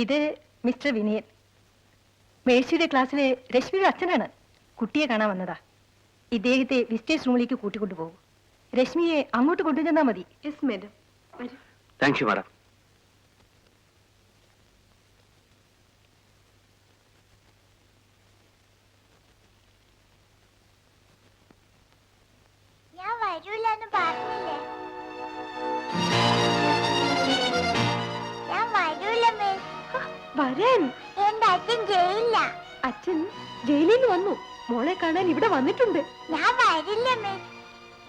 ഇത് മിസ്റ്റർ വിനയൻ. മേഴ്സിയുടെ ക്ലാസ്സിലെ രശ്മിയുടെ അച്ഛനാണ്. കുട്ടിയെ കാണാൻ വന്നതാ. ഇദ്ദേഹത്തെ വിസിറ്റേഴ്സ് റൂമിലേക്ക് കൂട്ടിക്കൊണ്ടുപോകും. രശ്മിയെ അങ്ങോട്ട് കൊണ്ടുചെന്നാ മതി. Yes madam. Thank you madam. ഞാൻ വരൂലെന്ന് പറഞ്ഞില്ലേ? ഞാൻ വരൂല മിസ്. വരാൻ? എന്റെ അച്ഛൻ ജയിലില്ല. അച്ഛൻ ജയിലിൽ നിന്ന് വന്നു. മോളെ കാണാൻ ഇവിടെ വന്നിട്ടുണ്ട്. ഞാൻ വരില്ല മിസ്.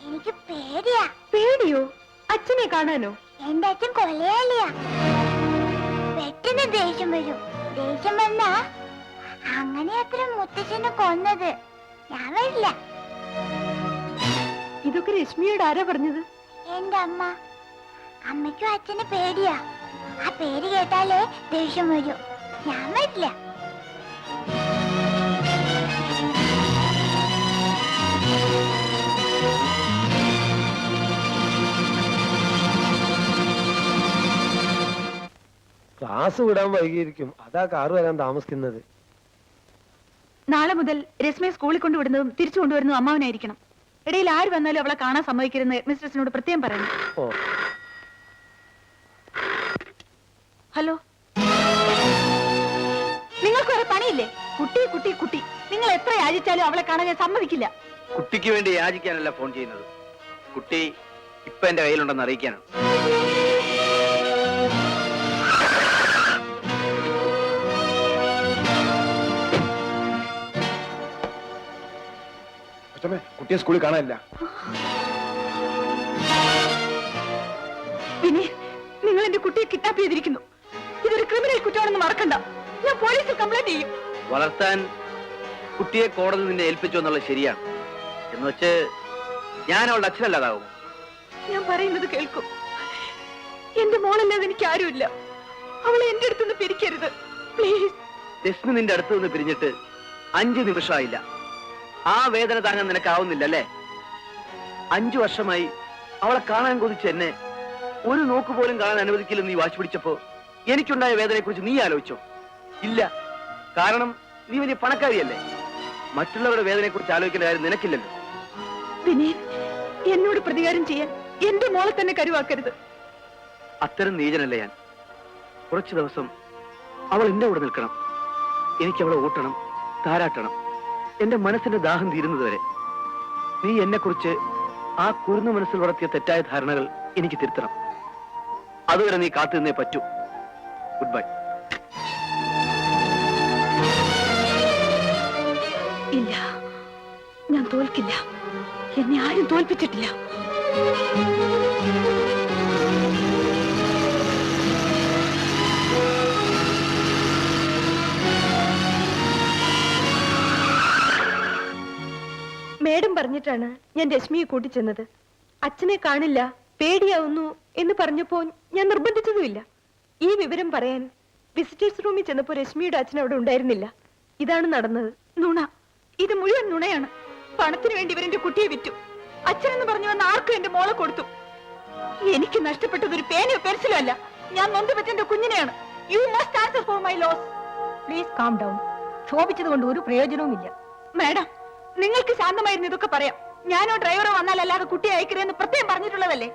എനിക്ക് പേടിയാ. പേടിയോ? അച്ഛനെ കാണാനോ? എന്റെ അച്ഛൻ കൊലയാളിയാ. പെട്ടെന്ന് ദേഷ്യം വരും. ദേഷ്യം വന്നാ അങ്ങനെ അത്ര മുത്തച്ഛനെ കൊന്നത്. ഞാൻ വരില്ല. ഇതൊക്കെ രശ്മിയോട് ആരാ പറഞ്ഞത്? എന്റെ അമ്മ. അമ്മയ്ക്കും അച്ഛന് പേടിയാ. ആ പേര് കേട്ടാലേ ദേഷ്യം വരും. ഞാൻ വരില്ല. ക്ലാസ് വിടാൻ വൈകിയിരിക്കും. അതാ കാറ് വരാൻ താമസിക്കുന്നത്. നാളെ മുതൽ രശ്മിയെ സ്കൂളിൽ കൊണ്ടുവിടുന്നതും തിരിച്ചു കൊണ്ടുവരുന്നതും അമ്മാവനായിരിക്കണം. ഇടയിൽ ആര് വന്നാലും അവളെ കാണാൻ സമ്മതിക്കരുതെന്ന് മിസ്ട്രസിനോട് പ്രത്യേകം പറയണം. ഓ. ഹലോ, നിങ്ങൾക്ക് വേറെ പണിയില്ലേ? കുട്ടി കുട്ടി കുട്ടി. നിങ്ങൾ എത്ര യാചിച്ചാലും അവളെ കാണാൻ ഞാൻ സമ്മതിക്കില്ല. കുട്ടിക്ക് വേണ്ടി യാചിക്കാനല്ല ഫോൺ ചെയ്യുന്നത്. കുട്ടി ഇപ്പൊ എന്റെ കയ്യിലുണ്ടെന്ന് അറിയിക്കാനാണ്. കുട്ടിയെ സ്കൂളിൽ കാണാനില്ല. പിന്നെ നിങ്ങൾ എന്റെ കുട്ടിയെ കിഡ്നാപ്പ് ചെയ്തിരിക്കുന്നു. ഇതൊരു ക്രിമിനൽ കുറ്റമാണെന്ന് മറക്കണ്ട. ഞാൻ പോലീസിൽ കംപ്ലൈന്റ് ചെയ്യും. വളർത്താൻ കുട്ടിയെ കോടതി നിന്നെ ഏൽപ്പിച്ചു എന്നുള്ളത് ശരിയാണ്. എന്ന് വെച്ച് ഞാൻ അവളുടെ അച്ഛനല്ലാതാവും. ഞാൻ പറയുന്നത് കേൾക്കും. എന്റെ മോളല്ലാതെ എനിക്ക് ആരുമില്ല. അവളെ എന്റെ അടുത്തുനിന്ന് പിരിക്കരുത് പ്ലീസ്. രശ്മി നിന്റെ അടുത്ത് നിന്ന് പിരിഞ്ഞിട്ട് 5 നിമിഷമായില്ല. ആ വേദന താങ്ങാൻ നിനക്കാവുന്നില്ല അല്ലേ? 5 വർഷമായി അവളെ കാണാൻ കൊതിച്ച് എന്നെ ഒരു നോക്ക് പോലും കാണാൻ അനുവദിക്കില്ലെന്ന് നീ വാശി പിടിച്ചപ്പോ എനിക്കുണ്ടായ വേദനയെ കുറിച്ച് നീ ആലോചിച്ചോ? ഇല്ല. കാരണം നീ വലിയ പണക്കാരിയല്ലേ. മറ്റുള്ളവരുടെ വേദനയെ കുറിച്ച് ആലോചിക്കേണ്ട കാര്യം നിനക്കില്ലല്ലോ. വിനീത്, എന്നോട് പ്രതികാരം ചെയ്യാൻ എന്റെ മോളെ തന്നെ കരുവാക്കരുത്. അത്തരം നീചനല്ലേ ഞാൻ. കുറച്ചു ദിവസം അവൾ എന്റെ കൂടെ നിൽക്കണം. എനിക്ക് അവളെ ഓട്ടണം, താരാട്ടണം. എന്റെ മനസ്സിന്റെ ദാഹം തീരുന്നത് വരെ. നീ എന്നെ കുറിച്ച് ആ കുരുന്നു മനസ്സിൽ വളർത്തിയ തെറ്റായ ധാരണകൾ എനിക്ക് തിരുത്തണം. അതുവരെ നീ കാത്തു നിന്നേ പറ്റൂ. Good bye. ഇല്ല, ഞാൻ തോൽക്കില്ല. എന്നെ ആരും തോൽപ്പിച്ചിട്ടില്ല. മേഡം പറഞ്ഞിട്ടാണ് ഞാൻ രശ്മിയെ കൂട്ടിച്ചെന്നത്. അച്ഛനെ കാണില്ല, പേടിയാവുന്നു എന്ന് പറഞ്ഞപ്പോ ഞാൻ നിർബന്ധിച്ചതുമില്ല. ഈ വിവരം പറയാൻ വിസിറ്റേഴ്സ് റൂമിൽ ചെന്നപ്പോ രശ്മിയുടെ അച്ഛൻ അവിടെ ഉണ്ടായിരുന്നില്ല. ഇതാണ് നടന്നത്. നുണ. ഇത് മുഴുവൻ നുണയാണ്. പണത്തിന് വേണ്ടി ഇവരെന്റെ കുട്ടിയെ വിറ്റു. അച്ഛനെന്ന് പറഞ്ഞു വന്ന ആർക്കും എന്റെ മോളെ കൊടുത്തു. എനിക്ക് നഷ്ടപ്പെട്ടത് ഒരു പേനയോ പെൻസിലോ അല്ല. ഞാൻ നൊന്ത് പറ്റെന്റെ കുഞ്ഞിനെയാണ്. You must answer for my loss. Please calm down. ക്ഷോഭിച്ചത് കൊണ്ട് ഒരു പ്രയോജനവുമില്ല. മാഡം, നിങ്ങൾക്ക് ശാന്തമായിരുന്നു ഇതൊക്കെ പറയാം. ഞാനോ ഡ്രൈവറോ വന്നാലല്ലാതെ കുട്ടിയെ അയക്കരുതെന്ന് പ്രത്യേകം പറഞ്ഞിട്ടുള്ളതല്ലേ.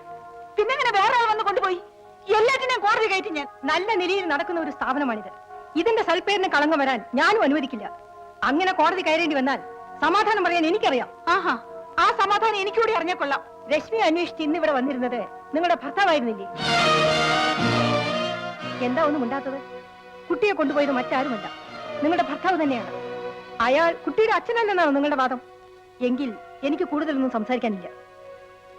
പിന്നെ അങ്ങനെ വേറെ ആൾ വന്ന് കൊണ്ടുപോയി. എല്ലാറ്റിനെയും കോടതി കയറ്റി ഞാൻ. നല്ല നിലയിൽ നടക്കുന്ന ഒരു സ്ഥാപനമാണിത്. ഇതിന്റെ സൽപ്പേരിന് കളങ്കം വരാൻ ഞാനും അനുവദിക്കില്ല. അങ്ങനെ കോടതി കയറേണ്ടി വന്നാൽ സമാധാനം പറയാൻ എനിക്കറിയാം. ആഹാ, ആ സമാധാനം എനിക്കൂടി അറിഞ്ഞാൽ കൊള്ളാം. രശ്മി അന്വേഷിച്ച് ഇന്നിവിടെ വന്നിരുന്നത് നിങ്ങളുടെ ഭർത്താവായിരുന്നില്ലേ? എന്താ ഒന്നും ഉണ്ടാത്തത്? കുട്ടിയെ കൊണ്ടുപോയത് മറ്റാരുമല്ല, നിങ്ങളുടെ ഭർത്താവ് തന്നെയാണ്. അയാൾ കുട്ടിയുടെ അച്ഛനല്ലെന്നാണ് നിങ്ങളുടെ വാദം. എങ്കിൽ എനിക്ക് കൂടുതലൊന്നും സംസാരിക്കാനില്ല.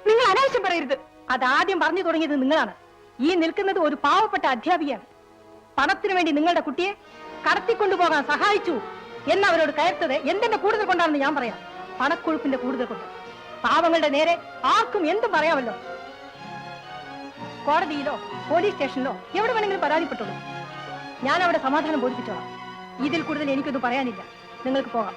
നിങ്ങൾ അനാവശ്യം പറയരുത്. അതാദ്യം പറഞ്ഞു തുടങ്ങിയത് നിങ്ങളാണ്. ഈ നിൽക്കുന്നത് ഒരു പാവപ്പെട്ട അധ്യാപികയാണ്. പണത്തിനു വേണ്ടി നിങ്ങളുടെ കുട്ടിയെ കടത്തിക്കൊണ്ടുപോകാൻ സഹായിച്ചു എന്നവരോട് കയർത്തത് എന്തിന്റെ കൂടുതൽ കൊണ്ടാണെന്ന് ഞാൻ പറയാം. പണക്കൊഴുപ്പിന്റെ കൂടുതൽ കൊണ്ട്. പാവങ്ങളുടെ നേരെ ആർക്കും എന്തും പറയാമല്ലോ. കോടതിയിലോ പോലീസ് സ്റ്റേഷനിലോ എവിടെ വേണമെങ്കിലും പരാതിപ്പെട്ടുള്ളൂ. ഞാൻ അവിടെ സമാധാനം ബോധിപ്പിച്ചോളാം. ഇതിൽ കൂടുതൽ എനിക്കൊന്നും പറയാനില്ല. നിങ്ങൾക്ക് പോകാം.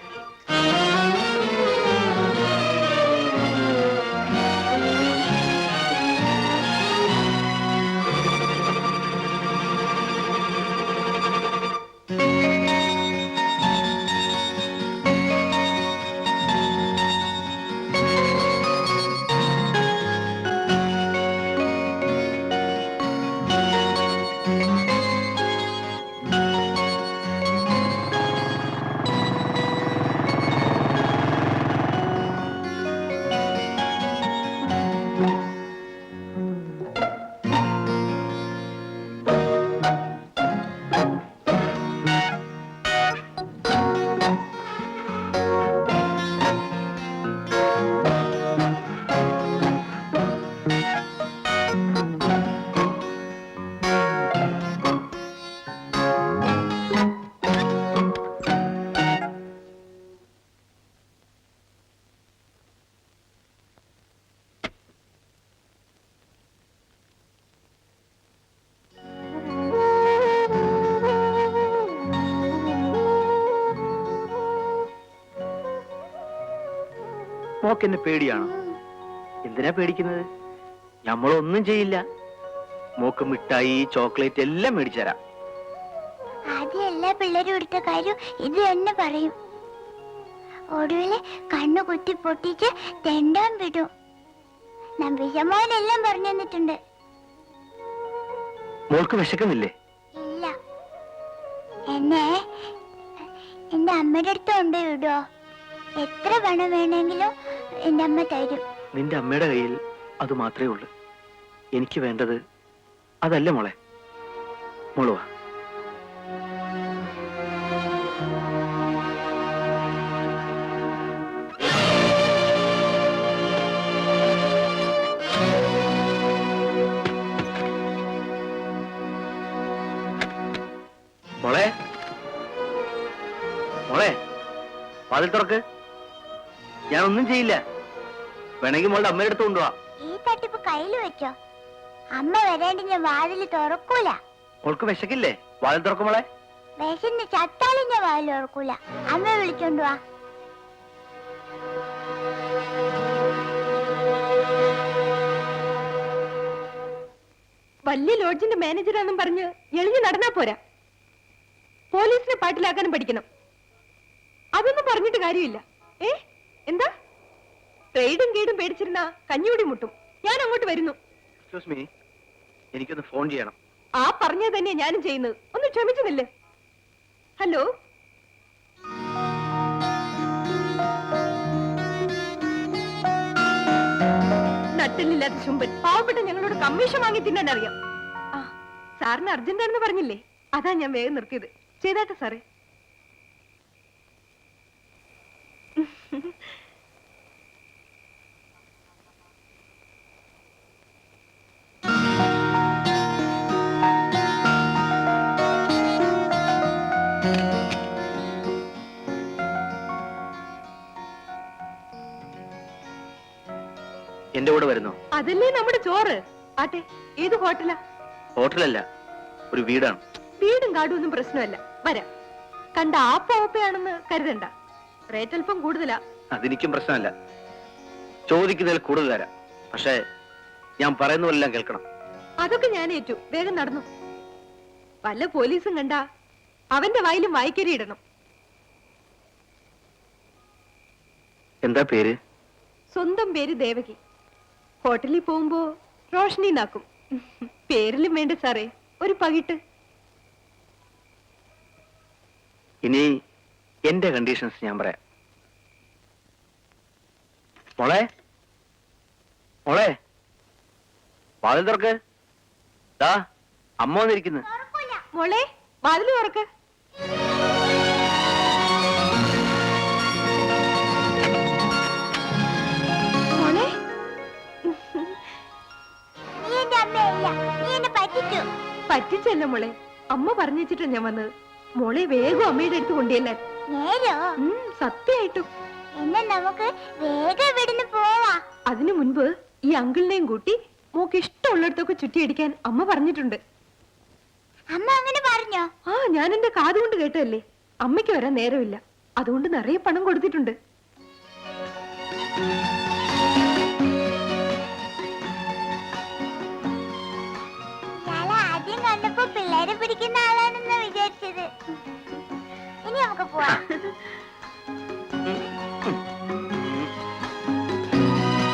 മോക്ക് എന്നെ പേടിയാണോ? എന്തിനാ പേടിക്കുന്നത്? നമ്മളൊന്നും ചെയ്യില്ല. മോക്ക് മിഠായി, ചോക്ലേറ്റ് എല്ലാം മേടിച്ചു തരാം. ആദ്യം എല്ലാ പിള്ളേരും എടുത്ത കാര്യം ഇത് തന്നെ പറയും. ഒടുവില് കണ്ണു കുത്തി പൊട്ടിച്ച് തെണ്ടാൻ വിടും. നമ്പിശമോനെല്ലാം പറഞ്ഞു തന്നിട്ടുണ്ട്. മോൾക്ക് വിശക്കുന്നില്ലേ? ഇല്ല. എന്നെ എന്റെ അമ്മയുടെ അടുത്ത് കൊണ്ട് വിടുവോ? എത്ര പണം വേണമെങ്കിലും എന്റെ അമ്മ തരും. നിന്റെ അമ്മയുടെ കയ്യിൽ അത് മാത്രമേ ഉള്ളൂ. എനിക്ക് വേണ്ടത് അതല്ല മോളെ. മോളുവാ. മോളെ, മോളെ, വാതിൽ തുറക്ക്. ഞാനൊന്നും ചെയ്യില്ല. വേണമെങ്കിൽ മോളുടെ അമ്മയുടെ അടുത്ത് കൊണ്ടുപോവാ. ഈ തട്ടിപ്പ് കയ്യിൽ വെച്ചോ. അമ്മ വരാണ്ട് ഞാൻ വാതില് തുറക്കൂല. മോൾക്ക് വിശക്കില്ലേ? വാതിൽ തുറക്കും മോളെ. വിശന്ന് ചത്താലും ഞാൻ വാതിൽ തുറക്കൂല. അമ്മ വിളിച്ചോണ്ട് വാ. വലിയ ലോഡ്ജിന്റെ മാനേജറാന്നും പറഞ്ഞ് എളിഞ്ഞു നടന്നാ പോരാ. പോലീസിനെ പാട്ടിലാക്കാനും പഠിക്കണം. അതൊന്നും പറഞ്ഞിട്ട് കാര്യമില്ല. എന്താ? ട്രേഡും ഗീഡും പേടിച്ചിരുന്ന കഞ്ഞിയൂടി മുട്ടും. ഞാൻ അങ്ങോട്ട് വരുന്നു. എക്സ്ക്യൂസ് മീ, എനിക്കൊന്ന് ഫോൺ ചെയ്യണം. ആ പറഞ്ഞത് തന്നെയാ ഞാനും ചെയ്യുന്നത്. ഒന്ന് ക്ഷമിക്കുന്നില്ലേ? ഹലോ, നട്ടിലില്ലാത്ത ചുമ്പൻ പാവപ്പെട്ട ഞങ്ങളോട് കമ്മീഷൻ വാങ്ങി തിന്നാൻ അറിയാം. ആ, സാറിന് അർജന്റാണെന്ന് പറഞ്ഞില്ലേ? അതാ ഞാൻ വേഗം നിർത്തിയത്. ചെയ്താട്ടെ സാറേ. എന്റെ കൂടെ വരുന്നോ? അതല്ലേ നമ്മുടെ ചോറ്. ആട്ടെ, ഏത് ഹോട്ടലാ? ഹോട്ടലല്ല, ഒരു വീടാണ്. വീടും കാടും ഒന്നും പ്രശ്നമല്ല. വരാം. കണ്ട ആപ്പയാണെന്ന് കരുതണ്ട. റേറ്റ് അല്പം കൂടുതലാ. അതെനിക്കും പ്രശ്നമല്ല. ചോദിക്കുന്നതിൽ കൂടുതൽ തരാം. പക്ഷേ ഞാൻ പറയുന്നതെല്ലാം കേൾക്കണം. അതൊക്കെ ഞാൻ ഏറ്റു. വേഗം നടന്നു. വല്ല പോലീസും കണ്ട അവന്റെ വായിലും വായിക്കരി ഇടണം. എന്താ പേര്? സ്വന്തം പേര് ദേവകി. ഹോട്ടലിൽ പോകുമ്പോ റോഷനി നാക്കും. പേരിലും വേണ്ട സാറേ ഒരു പകിട്ട്. ഇനി എന്റെ കണ്ടീഷൻസ് ഞാൻ പറയാം. മോളെ, മോളെ, വാതിൽ തുറക്ക്. ദാ അമ്മ വന്നിരിക്കുന്നു. മോളെ, വാതില് തുറക്ക്. മോളെ, നീ എന്റെ അമ്മയല്ല. നീ എന്നെ പറ്റിച്ചു. പറ്റിച്ചല്ല മോളെ. അമ്മ പറഞ്ഞു വെച്ചിട്ടാ ഞാൻ വന്നത്. മോളെ വേഗം അമ്മയുടെ അടുത്ത് കൊണ്ടുവല്ലാൻ. നേരോ? സത്യമായിട്ടും. എന്നാ നമുക്ക് വേഗം ഇവിടുന്ന് പോവാ. അതിനു മുൻപ് ഈ അങ്കിളിനെയും കൂട്ടി മോക്ക് ഇഷ്ടമുള്ളിടത്തൊക്കെ ചുറ്റിയടിക്കാൻ അമ്മ പറഞ്ഞിട്ടുണ്ട്. അമ്മ അങ്ങനെ പറഞ്ഞോ? ആ, ഞാൻ എന്റെ കാതുകൊണ്ട് കേട്ടതല്ലേ. അമ്മയ്ക്ക് വരാൻ നേരമില്ല. അതുകൊണ്ട് നിറയെ പണം കൊടുത്തിട്ടുണ്ട്. ഞാൻ ആദ്യം കണ്ടപ്പോ പിള്ളേരെ പിടിക്കുന്ന ആളാണെന്ന് വിചാരിച്ചത്. ഇനി നമുക്ക് പോവാം.